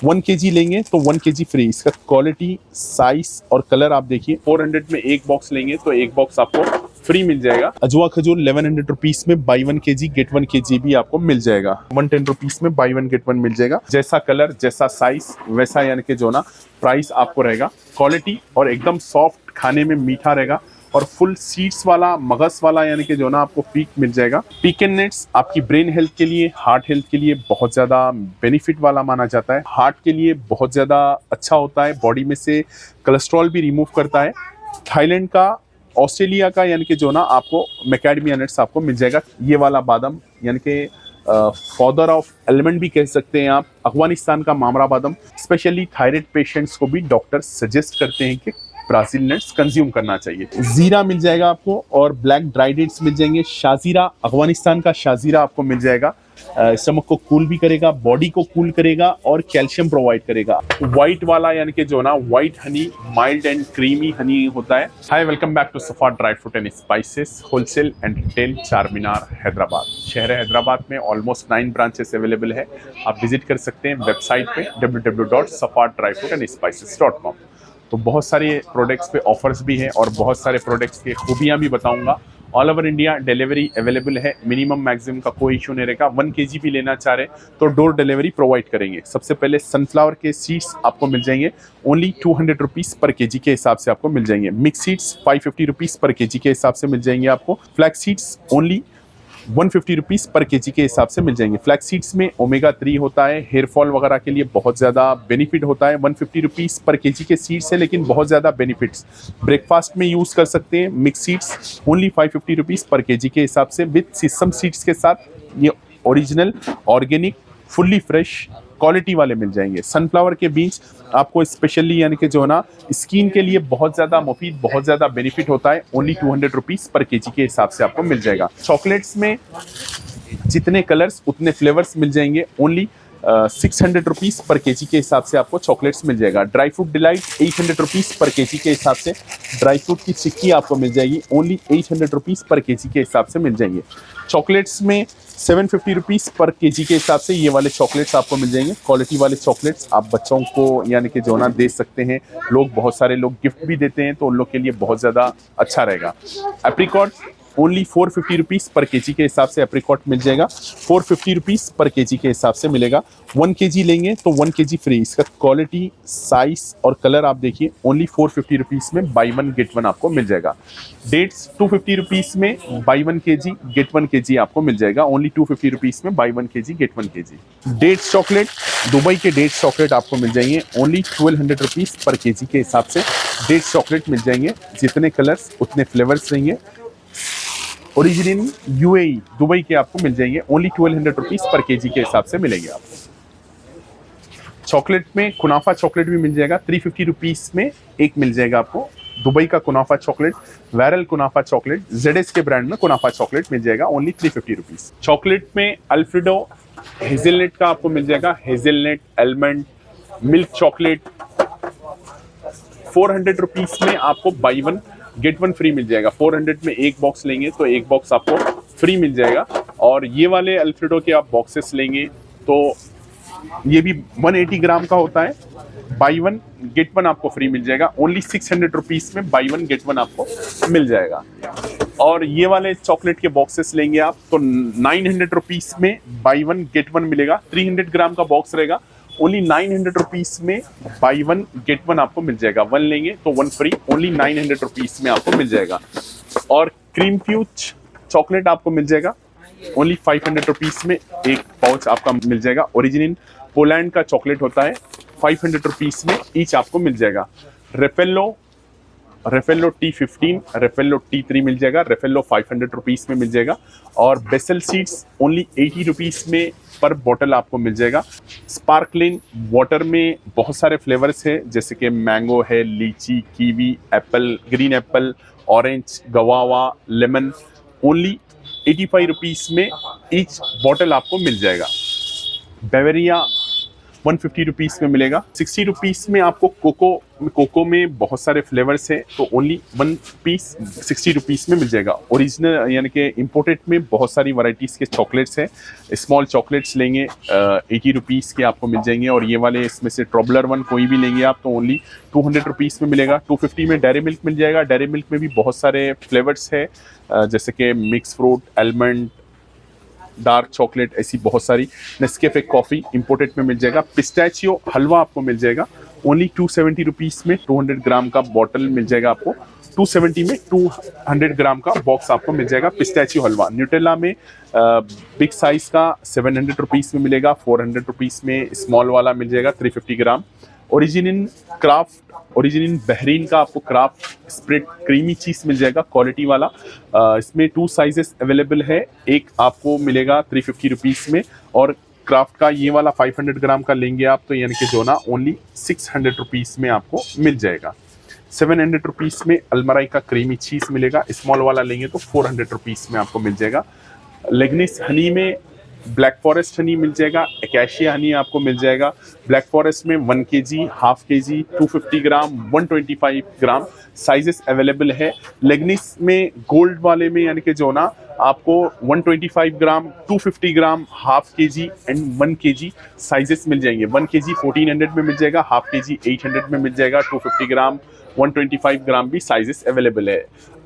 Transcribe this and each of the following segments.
1 kg लेंगे तो 1 kg free. इसका क्वालिटी, साइज और कलर आप देखिए। 400 में एक बॉक्स लेंगे तो एक बॉक्स आपको फ्री मिल जाएगा। अजवा खजूर 1100 रुपीज में बाई 1 kg गेट 1 kg भी आपको मिल जाएगा। 110 रुपीज में बाई 1 गेट 1 मिल जाएगा। जैसा कलर, जैसा साइज, वैसा यानी कि जो ना प्राइस आपको रहेगा। क्वालिटी और एकदम सॉफ्ट, खाने में मीठा रहेगा और फुल सीड्स वाला, मगज वाला यानी कि जो ना आपको पीक मिल जाएगा। पीकन नट्स आपकी ब्रेन हेल्थ के लिए, हार्ट हेल्थ के लिए बहुत ज्यादा बेनिफिट वाला माना जाता है। हार्ट के लिए बहुत ज्यादा अच्छा होता है, बॉडी में से कोलेस्ट्रॉल भी रिमूव करता है। थाईलैंड का, ऑस्ट्रेलिया का यानी कि जो ना आपको मैकेडमिया नट्स आपको मिल जाएगा। ये वाला बादाम यानी कि फादर ऑफ एलिमेंट भी कह सकते हैं आप। अफगानिस्तान का मामरा बादाम, स्पेशली थायराइड पेशेंट्स को भी डॉक्टर सजेस्ट करते हैं कि ब्राजील नट्स कंज्यूम करना चाहिए। जीरा मिल जाएगा आपको और ब्लैक ड्राई डेट्स मिल जाएंगे। शाजीरा, अफगानिस्तान का शाजीरा आपको मिल जाएगा। स्टमक को कूल भी करेगा, बॉडी को कूल करेगा और कैल्शियम प्रोवाइड करेगा। व्हाइट वाला यानी कि जो ना white Honey, mild and creamy Honey होता है। हाय, वेलकम बैक टू सफा dry fruit and spices wholesale and retail, Charminar, Hyderabad. शहर हैदराबाद में ऑलमोस्ट 9 ब्रांचेस अवेलेबल है। आप विजिट कर सकते हैं वेबसाइट पे www.safadryfruitandspices.com। तो बहुत सारे प्रोडक्ट्स पे ऑफर्स भी हैं और बहुत सारे प्रोडक्ट्स की खूबियां भी बताऊंगा। All over India delivery available है। मिनिमम मैक्सिमम का कोई इशू नहीं रहेगा। 1 kg भी लेना चाह रहे तो डोर डिलीवरी प्रोवाइड करेंगे। सबसे पहले सनफ्लावर के सीड्स आपको मिल जाएंगे ओनली 200 रुपीज़ पर केजी के हिसाब से आपको मिल जाएंगे। मिक्स सीड्स 550 रुपीज़ पर केजी के हिसाब से मिल जाएंगे आपको। फ्लैक्स सीड्स ओनली 150 रुपीज़ पर केजी के हिसाब से मिल जाएंगे। फ्लैक्स सीड्स में ओमेगा 3 होता है, हेयर फॉल वगैरह के लिए बहुत ज़्यादा बेनिफिट होता है। 150 रुपीज़ पर केजी के सीड्स है, लेकिन बहुत ज़्यादा बेनिफिट्स। ब्रेकफास्ट में यूज़ कर सकते हैं। मिक्स सीड्स ओनली 550 रुपीज़ पर केजी के हिसाब से विद सीसम सीड्स के साथ। ये original, organic, fully fresh quality वाले मिल जाएंगे। सनफ्लावर के बीज आपको स्पेशली यानी कि जो है ना स्किन के लिए बहुत ज़्यादा मुफीद, बहुत ज़्यादा बेनिफिट होता है। ओनली 200 रुपीज़ पर केजी के हिसाब से आपको मिल जाएगा। चॉकलेट्स में जितने कलर्स उतने फ्लेवर्स मिल जाएंगे। ओनली 600 रुपीज़ पर केजी के हिसाब से आपको चॉकलेट्स मिल जाएगा। ड्राई फ्रूट डिलाइट 800 रुपीज़ पर केजी के हिसाब से ड्राई फ्रूट की चिक्की आपको मिल जाएगी। ओनली 800 रुपीज़ पर केजी के हिसाब से मिल जाएंगे। चॉकलेट्स में 750 रुपीज़ पर केजी के हिसाब से ये वाले चॉकलेट्स आपको मिल जाएंगे। क्वालिटी वाले चॉकलेट्स आप बच्चों को यानी कि जो ना दे सकते हैं। लोग, बहुत सारे लोग गिफ्ट भी देते हैं तो उन लोग के लिए बहुत ज़्यादा अच्छा रहेगा। एप्रिकॉट ओनली 450 रुपीज़ पर केजी के हिसाब से एप्रिकॉट मिल जाएगा। 450 रुपीज़ पर केजी के हिसाब से मिलेगा। 1 kg लेंगे तो 1 kg फ्री। इसका क्वालिटी, साइज और कलर आप देखिए। ओनली 450 रुपीज़ में बाई 1 गेट 1 आपको मिल जाएगा। डेट्स 250 रुपीज़ में बाई 1 kg गेट 1 kg आपको मिल जाएगा। ओनली 250 रुपीज़ में buy 1 kg get 1 kg। Dates chocolate, Dubai के डेट्स चॉकलेट आपको मिल जाएंगे। ओनली 1200 रुपीज़ पर केजी के हिसाब से डेट्स चॉकलेट मिल जाएंगे। जितने कलर्स उतने फ्लेवर्स रहेंगे। ओरिजिनल यूएई, दुबई के आपको मिल जाएंगे। ओनली 1200 रुपीज़ पर केजी के हिसाब से मिलेंगे आपको। चॉकलेट में कुनाफा चॉकलेट भी मिल जाएगा। 350 रुपीज़ में एक मिल जाएगा आपको। दुबई का कुनाफा चॉकलेट, वायरल कुनाफा चॉकलेट, ZS के ब्रांड में कुनाफा चॉकलेट मिल जाएगा। Only 350 rupees. चॉकलेट में अल्फ्रेडो हेजलनट का आपको मिल जाएगा। Hazelnut, almond, milk chocolate 400 rupees में आपको बाई 1 गेट 1 फ्री मिल जाएगा। 400 में एक बॉक्स लेंगे तो एक बॉक्स आपको फ्री मिल जाएगा। और ये वाले अल्फ्रेडो के आप बॉक्सेस लेंगे तो ये भी 180 ग्राम का होता है। बाई 1 गेट 1 आपको फ्री मिल जाएगा। ओनली 600 रुपीज़ में बाई 1 गेट 1 आपको मिल जाएगा। और ये वाले चॉकलेट के बॉक्सेस लेंगे आप तो 900 रुपीज़ में बाई 1 गेट 1 मिलेगा। 300 ग्राम का बॉक्स रहेगा। ओनली 900 रुपीज़ में बाई 1 गेट 1 आपको मिल जाएगा। 1 लेंगे तो 1 फ्री। ओनली 900 रुपीज़ में आपको मिल जाएगा। और क्रीम फ्यूज चॉकलेट आपको मिल जाएगा। ओनली 500 रुपीज़ में एक पाउच आपका मिल जाएगा। ओरिजिनल पोलैंड का चॉकलेट होता है। 500 रुपीज़ में ईच आपको मिल जाएगा। रेफेलो T15, रेफेलो T3 मिल जाएगा। रेफेलो 500 रुपीज़ में मिल जाएगा। और बेसल सीड्स ओनली 80 रुपीज़ में पर बॉटल आपको मिल जाएगा। स्पार्कलिंग वाटर में बहुत सारे फ्लेवर्स हैं, जैसे कि मैंगो है, लीची, kiwi, Apple, green Apple, orange, गवावा, lemon. Only 85 rupees में ईच बॉटल आपको मिल जाएगा। बेवेरिया 150 रुपीज़ में मिलेगा। 60 रुपीज़ में आपको कोको में बहुत सारे फ्लेवर्स हैं, तो ओनली 1 पीस 60 रुपीज़ में मिल जाएगा। ओरिजिनल यानी कि इम्पोर्टेड में बहुत सारी वैरायटीज़ के चॉकलेट्स हैं। स्मॉल चॉकलेट्स लेंगे 80 रुपीज़ के आपको मिल जाएंगे, और ये वाले इसमें से ट्रबलर वन कोई भी लेंगे आप तो ओनली 200 रुपीज़ में मिलेगा। 250 में डेयरी मिल्क मिल जाएगा। डेयरी मिल्क में भी बहुत सारे फ्लेवर्स है, जैसे कि mix fruit, almond, dark chocolate, ऐसी बहुत सारी। नेस्कैफे कॉफ़ी इंपोर्टेड में मिल जाएगा। पिस्ताचियो हलवा आपको मिल जाएगा ओनली 270 रुपीज़ में। 200 ग्राम का बॉटल मिल जाएगा आपको। 270 में 200 ग्राम का बॉक्स आपको मिल जाएगा पिस्ताचियो हलवा। न्यूटेला में बिग साइज़ का 700 रुपीज़ में मिलेगा। 400 रुपीज़ में स्मॉल वाला मिल जाएगा 350 ग्राम। ओरिजिन बहरीन का आपको क्राफ्ट स्प्रेड क्रीमी चीज़ मिल जाएगा क्वालिटी वाला। इसमें 2 साइजेस अवेलेबल है। एक आपको मिलेगा 350 रुपीज़ में, और क्राफ्ट का ये वाला 500 ग्राम का लेंगे आप तो यानी कि जो ना ओनली 600 रुपीज़ में आपको मिल जाएगा। 700 रुपीज़ में अलमराई का क्रीमी चीज़ मिलेगा। स्मॉल वाला लेंगे तो 400 रुपीज़ में आपको मिल जाएगा। लेगनिस हनी में ब्लैक फॉरेस्ट हनी मिल जाएगा। एकेशिया हनी आपको मिल जाएगा। ब्लैक फॉरेस्ट में 1 kg, हाफ kg, 250 ग्राम, 125 ग्राम साइजेस अवेलेबल है। लेगनिस में गोल्ड वाले में यानी कि जो ना आपको 125 gram, 250 gram, half kg and 1 kg sizes मिल जाएंगे। 1 kg 1400 में मिल जाएगा, हाफ kg 800 में मिल जाएगा, 250 ग्राम, 125 ग्राम भी साइजेस अवेलेबल है।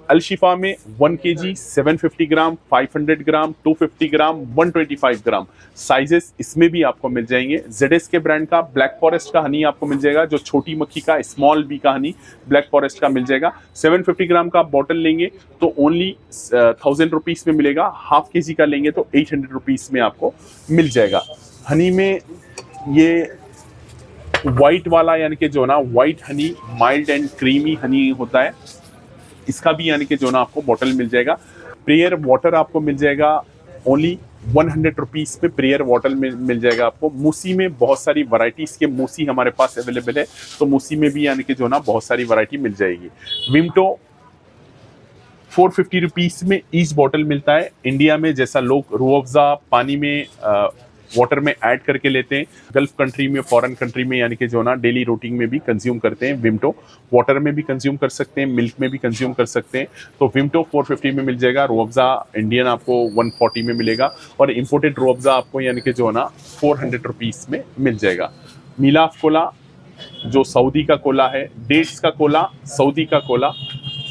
अलशिफा में 1 kg 750 ग्राम, 500 ग्राम, 250 ग्राम, 125 ग्राम साइजेस इसमें भी आपको मिल जाएंगे। ZS के ब्रांड का ब्लैक फॉरेस्ट का हनी आपको मिल जाएगा, जो छोटी मक्खी का स्मॉल बी का हनी ब्लैक फॉरेस्ट का मिल जाएगा। 750 ग्राम का बॉटल लेंगे तो ओनली 1000 रुपीज़ में मिलेगा। हाफ kg का लेंगे तो 800 रुपीज़ में आपको मिल जाएगा। हनी में ये वाइट वाला यानी कि जो ना white Honey mild and creamy Honey होता है, इसका भी यानी कि जो ना आपको बॉटल मिल जाएगा। प्रेयर वाटर आपको मिल जाएगा ओनली 100 रुपीज़ पे प्रेयर वाटर मिल जाएगा आपको। मूसी में बहुत सारी वैरायटीज़ के मूसी हमारे पास अवेलेबल है, तो मूसी में भी यानी कि जो ना बहुत सारी वैरायटी मिल जाएगी। विमटो 450 रुपीज़ में ईच बॉटल मिलता है। इंडिया में जैसा लोग रूह अफ़ज़ा पानी में वाटर में ऐड करके लेते हैं, गल्फ कंट्री में, फॉरेन कंट्री में यानी कि जो ना डेली रूटीन में भी कंज्यूम करते हैं। विमटो वाटर में भी कंज्यूम कर सकते हैं, मिल्क में भी कंज्यूम कर सकते हैं। तो विमटो 450 में मिल जाएगा। रूह अफ़ज़ा इंडियन आपको 140 में मिलेगा, और इम्पोर्टेड रूह अफ़ज़ा आपको यानी कि जो ना 400 रुपीज़ में मिल जाएगा। मिलाफ कोला जो सऊदी का कोला है, डेट्स का कोला, सऊदी का कोला,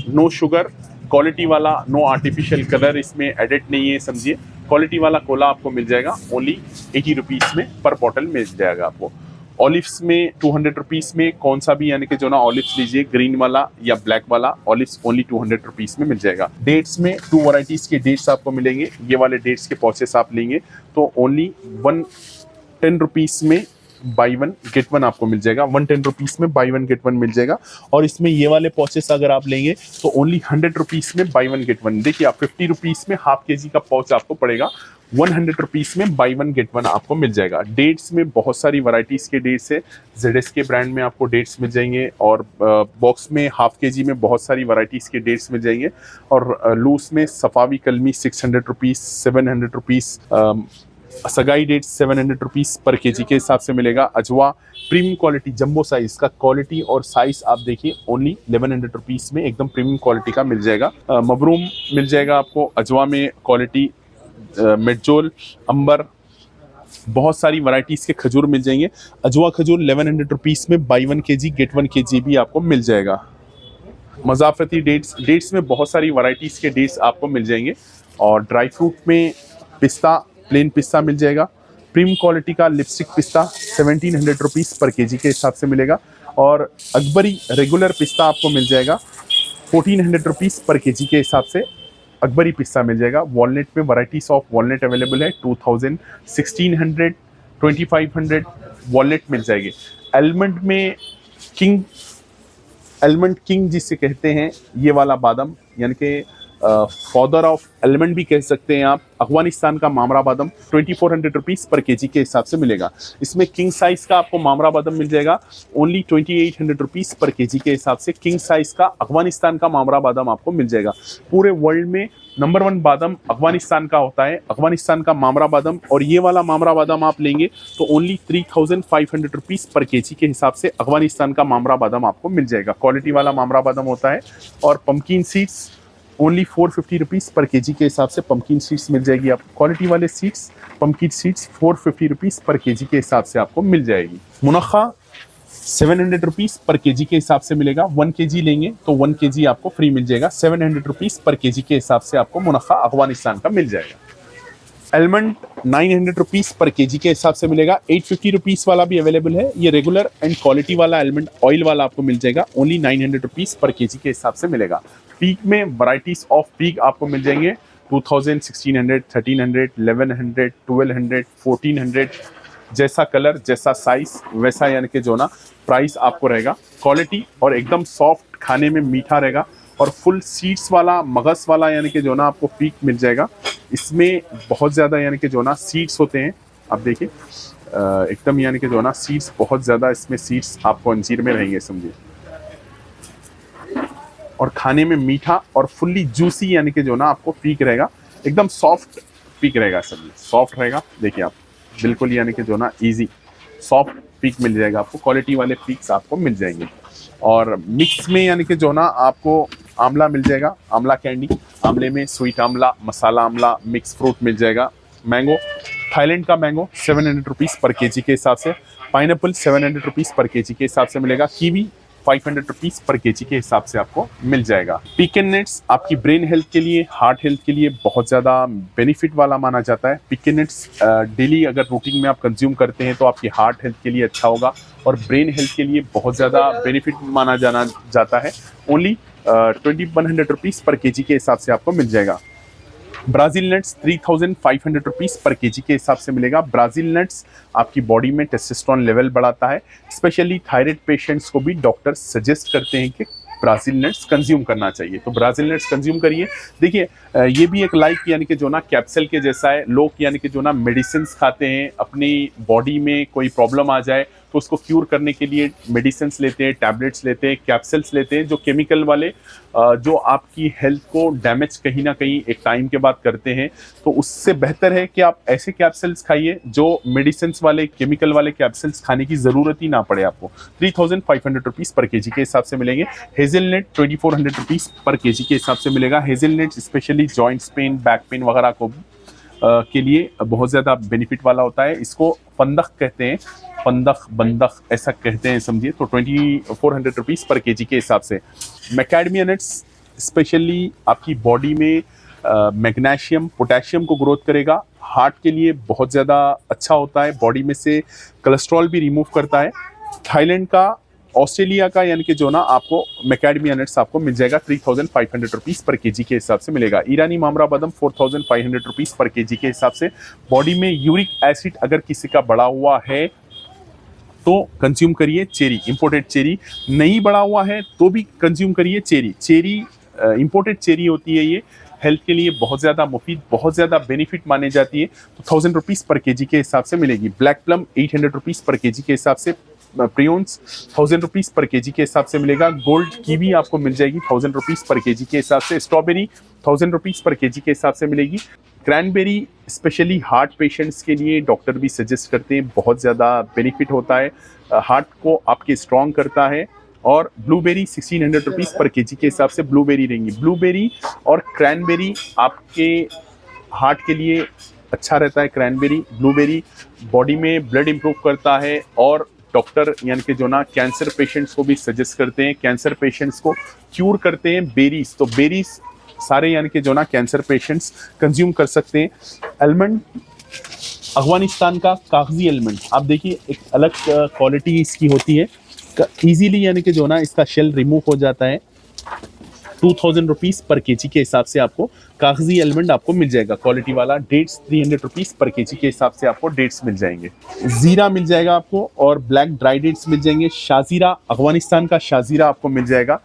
नो शुगर, क्वालिटी वाला, नो आर्टिफिशियल कलर इसमें एडिट नहीं है, समझिए। क्वालिटी वाला कोला आपको मिल जाएगा ओनली 80 रुपीज़ में पर बॉटल मिल जाएगा आपको। ऑलिव्स में 200 रुपीज़ में कौन सा भी यानी कि जो ना ऑलिव्स लीजिए, ग्रीन वाला या ब्लैक वाला, ऑलिव्स ओनली 200 रुपीज़ में मिल जाएगा। डेट्स में 2 वैरायटीज़ के डेट्स आपको मिलेंगे। ये वाले डेट्स के पॉचेस आप लेंगे तो ओनली 110 रुपीज़ में बाई 1 गेट 1 आपको मिल जाएगा। 110 रुपीज़ में बाई 1 गेट 1 मिल जाएगा। और इसमें ये वाले पॉचेस अगर आप लेंगे तो ओनली 100 रुपीज़ में बाई 1 गेट 1। देखिए आप 50 रुपीज़ में हाफ kg का पॉच आपको पड़ेगा, 100 रुपीज़ में बाई 1 गेट 1 आपको मिल जाएगा। डेट्स में बहुत सारी वैरायटीज़ के डेट्स है। ZS के ब्रांड में आपको डेट्स मिल जाएंगे, और बॉक्स में हाफ kg में बहुत सारी वैरायटीज़ के डेट्स मिल जाएंगे। और लूस में सफावी कलमी 600 रुपीज़, 700 रुपीज़, सगाई डेट्स 700 रुपीज़ पर kg के हिसाब से मिलेगा। अजवा प्रीमियम क्वालिटी जंबो साइज़ का, क्वालिटी और साइज़ आप देखिए ओनली 1100 रुपीज़ में एकदम प्रीमियम क्वालिटी का मिल जाएगा। मबरूम मिल जाएगा आपको अजवा में क्वालिटी। मेडजोल, अंबर, बहुत सारी वैरायटीज़ के खजूर मिल जाएंगे। अजवा खजूर 1100 रुपीज़ में बाई 1 kg गेट 1 kg भी आपको मिल जाएगा। मज़ाफ़ती डेट्स में बहुत सारी वैरायटीज़ के डेट्स आपको मिल जाएंगे। और ड्राई फ्रूट में पिस्ता, प्लेन पिस्ता मिल जाएगा। प्रीमियम क्वालिटी का लिपस्टिक पिस्ता 1700 रुपीज़ पर kg के हिसाब से मिलेगा। और अकबरी रेगुलर पिस्ता आपको मिल जाएगा 1400 रुपीज़ पर kg के हिसाब से अकबरी पिस्ता मिल जाएगा। वॉलनट में वैरायटीज़ ऑफ वॉलनट अवेलेबल है, 2000, 1600, 2500 वॉलनट मिल जाएगी। आलमंड में आलमंड किंग जिसे कहते हैं, ये वाला बादाम यानी कि फादर ऑफ एलमंड भी कह सकते हैं आप, अफगानिस्तान का मामरा बादाम 2400 रुपीज़ पर केजी के हिसाब से मिलेगा। इसमें किंग साइज़ का आपको मामरा बादाम मिल जाएगा ओनली 2800 रुपीज़ पर केजी के हिसाब से। किंग साइज़ का अफगानिस्तान का मामरा बादाम आपको मिल जाएगा। पूरे वर्ल्ड में नंबर 1 बादाम अफगानिस्तान का होता है, अफगानिस्तान का मामरा बादाम। और ये वाला मामरा बादाम आप लेंगे तो ओनली 3500 रुपीज़ पर केजी के हिसाब से अफगानिस्तान का मामरा बादाम आपको मिल जाएगा। क्वालिटी वाला मामरा बादाम होता है। और पम्पकिन सीड्स ओनली 450 रुपीज़ पर केजी के हिसाब से पम्पकिन सीड्स मिल जाएगी आपको। क्वालिटी वाले सीड्स, पम्पकिन सीड्स 450 रुपीज़ पर केजी के हिसाब से आपको मिल जाएगी। मुनक्का 700 रुपीज़ पर केजी के हिसाब से मिलेगा। 1 केजी लेंगे तो 1 केजी आपको फ्री मिल जाएगा। 700 रुपीज़ पर केजी के हिसाब से आपको मुनक्का अफगानिस्तान का मिल जाएगा। एलमंड 900 रुपीज़ पर केजी के हिसाब से मिलेगा। 850 रुपीज़ वाला भी अवेलेबल है। ये रेगुलर एंड क्वालिटी वाला एलमंड ऑयल वाला आपको मिल जाएगा ओनली 900 रुपीज़ पर केजी के हिसाब से मिलेगा। पीक में वैरायटीज ऑफ पीक आपको मिल जाएंगे 2000, 1600, 1300, 1100, 1200, 1400। जैसा कलर, जैसा साइज, वैसा यानी कि जो ना प्राइस आपको रहेगा। क्वालिटी और एकदम सॉफ्ट, खाने में मीठा रहेगा। और फुल सीड्स वाला, मगज वाला यानी कि जो ना आपको पीक मिल जाएगा। इसमें बहुत ज़्यादा यानी कि जो ना सीड्स होते हैं। आप देखिए एकदम यानी कि जो ना सीड्स बहुत ज़्यादा, इसमें सीड्स आपको अंजीर में रहेंगे समझिए। और खाने में मीठा और फुल्ली जूसी यानी कि जो ना आपको पीक रहेगा। एकदम सॉफ्ट पीक रहेगा सब्जी, सॉफ्ट रहेगा। देखिए आप बिल्कुल यानी कि जो ना इजी सॉफ्ट पीक मिल जाएगा आपको। क्वालिटी वाले पीक्स आपको मिल जाएंगे। और मिक्स में यानी कि जो ना आपको आंवला मिल जाएगा, आंवला कैंडी। आंवले में स्वीट आंवला, मसाला आंवला, मिक्स फ्रूट मिल जाएगा। मैंगो, थाईलैंड का मैंगो 700 रुपीज़ पर केजी के हिसाब से। पाइनएप्पल 700 रुपीज़ पर केजी के हिसाब से मिलेगा। कीवी 500 रुपीज़ पर केजी के हिसाब से आपको मिल जाएगा। पिकन नट्स आपकी ब्रेन हेल्थ के लिए, हार्ट हेल्थ के लिए बहुत ज़्यादा बेनिफिट वाला माना जाता है। पिकन नट्स डेली अगर रूटीन में आप कंज्यूम करते हैं तो आपकी हार्ट हेल्थ के लिए अच्छा होगा और ब्रेन हेल्थ के लिए बहुत ज़्यादा बेनिफिट माना जाता है। ओनली 2100 रुपीज़ पर केजी के हिसाब से आपको मिल जाएगा। ब्राज़ील नट्स 3500 रुपीज़ पर केजी के हिसाब से मिलेगा। ब्राज़ील नट्स आपकी बॉडी में टेस्टोस्टेरोन लेवल बढ़ाता है। स्पेशली थायराइड पेशेंट्स को भी डॉक्टर सजेस्ट करते हैं कि ब्राज़ील नट्स कंज्यूम करना चाहिए, तो ब्राज़ील नट्स कंज्यूम करिए। देखिए ये भी एक लाइक यानी कि जो ना कैप्सूल के जैसा है। लोग यानी कि जो ना मेडिसिन खाते हैं, अपनी बॉडी में कोई प्रॉब्लम आ जाए तो उसको क्यूर करने के लिए मेडिसिन लेते हैं, टैबलेट्स लेते हैं, कैप्सूल्स लेते हैं जो केमिकल वाले, जो आपकी हेल्थ को डैमेज कहीं ना कहीं एक टाइम के बाद करते हैं। तो उससे बेहतर है कि आप ऐसे कैप्सूल्स खाइए जो मेडिसिन वाले, केमिकल वाले कैप्सूल्स खाने की ज़रूरत ही ना पड़े आपको। 3500 रुपीज़ पर केजी के हिसाब से मिलेंगे। हेज़लनट 2400 रुपीज़ पर केजी के हिसाब से मिलेगा। Hazelnut specially joints pain, back pain वगैरह को के लिए बहुत ज़्यादा बेनिफिट वाला होता है। इसको फंदक कहते हैं, फंदक, बंदक ऐसा कहते हैं समझिए। तो 2400 रुपीज़ पर केजी के हिसाब से। मैकेडमिया नट्स स्पेशली आपकी बॉडी में मैग्नीशियम, पोटेशियम को ग्रोथ करेगा। हार्ट के लिए बहुत ज़्यादा अच्छा होता है। बॉडी में से कोलेस्ट्रॉल भी रिमूव करता है। थाईलैंड का, ऑस्ट्रेलिया का यानी कि जो ना आपको मैकेडमिया नट्स आपको मिल जाएगा 3500 रुपीज़ पर केजी के हिसाब से मिलेगा। ईरानी मामरा बादाम 4500 रुपीज़ पर केजी के हिसाब से। बॉडी में यूरिक एसिड अगर किसी का बढ़ा हुआ है तो कंज्यूम करिए चेरी, इंपोर्टेड चेरी। नहीं बढ़ा हुआ है तो भी कंज्यूम करिए चेरी। चेरी इंपोर्टेड चेरी होती है, ये हेल्थ के लिए बहुत ज़्यादा मुफीद, बहुत ज़्यादा बेनिफिट माने जाती है। तो 1000 रुपीज़ पर केजी के हिसाब से मिलेगी। ब्लैक प्लम 800 रुपीज़ पर केजी के हिसाब से। प्रियोन्स 1000 रुपीज़ पर केजी के हिसाब से मिलेगा। गोल्ड कीवी आपको मिल जाएगी 1000 रुपीज़ पर केजी के हिसाब से। स्ट्रॉबेरी 1000 रुपीज़ पर केजी के हिसाब से मिलेगी। क्रैनबेरी स्पेशली हार्ट पेशेंट्स के लिए डॉक्टर भी सजेस्ट करते हैं, बहुत ज़्यादा बेनिफिट होता है, हार्ट को आपके स्ट्रॉन्ग करता है। और ब्लूबेरी 1600 रुपीज़ पर केजी के हिसाब से ब्लूबेरी रहेंगी। ब्लूबेरी और क्रैनबेरी आपके हार्ट के लिए अच्छा रहता है। क्रैनबेरी, ब्लूबेरी बॉडी में ब्लड इंप्रूव करता है। और डॉक्टर यानी कि जो ना कैंसर पेशेंट्स को भी सजेस्ट करते हैं, कैंसर पेशेंट्स को क्यूर करते हैं बेरीज। तो बेरीज सारे यानी कि जो ना कैंसर पेशेंट्स कंज्यूम कर सकते हैं। आलमंड, अफगानिस्तान का कागजी आलमंड, आप देखिए एक अलग क्वालिटी इसकी होती है। इजीली यानी कि जो ना इसका शेल रिमूव हो जाता है। 2000 रुपीज़ पर केजी के हिसाब से आपको कागजी आलमंड आपको मिल जाएगा क्वालिटी वाला। डेट्स 300 रुपीज़ पर केजी के हिसाब से आपको डेट्स मिल जाएंगे। जीरा मिल जाएगा आपको और ब्लैक ड्राई डेट्स मिल जाएंगे। शाजीरा, अफगानिस्तान का शाजीरा आपको मिल जाएगा।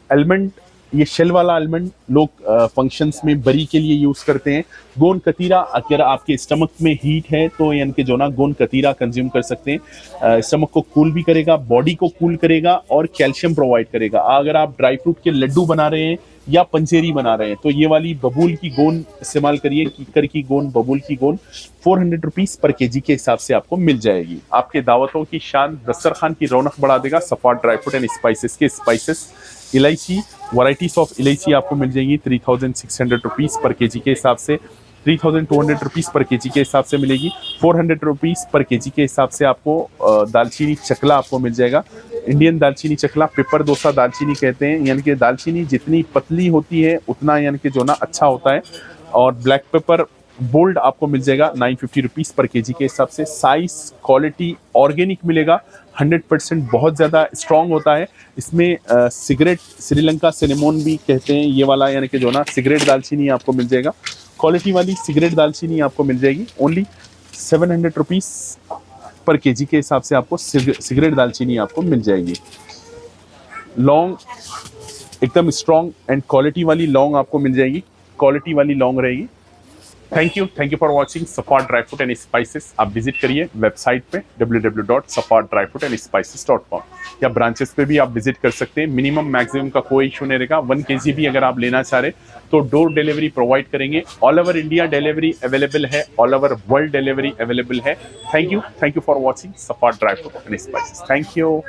आलमंड ये शेल वाला आलमंड लोग फंक्शंस में बरी के लिए यूज करते हैं। गोंद कतीरा, अगर आपके स्टमक में हीट है तो यानी कि जो ना गोंद कतीरा कंज्यूम कर सकते हैं। स्टमक को कूल भी करेगा, बॉडी को कूल करेगा और कैल्शियम प्रोवाइड करेगा। अगर आप ड्राई फ्रूट के लड्डू बना रहे हैं या पंजेरी बना रहे हैं तो ये वाली बबूल की गोंद इस्तेमाल करिए। कीकर की गोंद, बबूल की गोंद 400 रुपीज पर केजी के हिसाब से आपको मिल जाएगी। आपके दावतों की शान, दस्तरखान की रौनक बढ़ा देगा। सफार ड्राई फ्रूट एंड स्पाइसेस के स्पाइसेस, इलायची, वैरायटीज ऑफ इलायची आपको मिल जाएंगी 3600 रुपीज पर केजी के हिसाब से। 3200 रुपीज पर केजी के हिसाब से मिलेगी। 400 रुपीज पर केजी के हिसाब से आपको दालचीनी चकला आपको मिल जाएगा। इंडियन दालचीनी चकला, पेपर डोसा दालचीनी कहते हैं, यानी कि दालचीनी जितनी पतली होती है उतना यानी कि जो ना अच्छा होता है। और ब्लैक पेपर बोल्ड आपको मिल जाएगा 950 रुपीज पर केजी के हिसाब से। साइज, क्वालिटी ऑर्गेनिक मिलेगा, 100% बहुत ज़्यादा स्ट्रॉन्ग होता है। इसमें सिगरेट, श्रीलंका सिनेमोन भी कहते हैं ये वाला, यानी कि जो ना सिगरेट दालचीनी आपको मिल जाएगा। क्वालिटी वाली सिगरेट दालचीनी आपको मिल जाएगी ओनली 700 रुपीज पर केजी के हिसाब से। आपको सिगरेट दालचीनी आपको मिल जाएगी। लौंग एकदम स्ट्रॉन्ग एंड क्वालिटी वाली लौंग आपको मिल जाएगी, क्वालिटी वाली लौंग रहेगी। Thank you for watching Safar dry fruit and spices. आप विजिट करिए वेबसाइट पे www.safardryfruitandspices.com, या ब्रांचेस पे भी आप विजिट कर सकते हैं। मिनिमम मैक्सिमम का कोई इशू नहीं रहेगा। 1 kg भी अगर आप लेना चाह रहे तो डोर डिलीवरी प्रोवाइड करेंगे। All over India delivery available है, all over world delivery available है। Thank you for watching Safar dry fruit and spices. Thank you.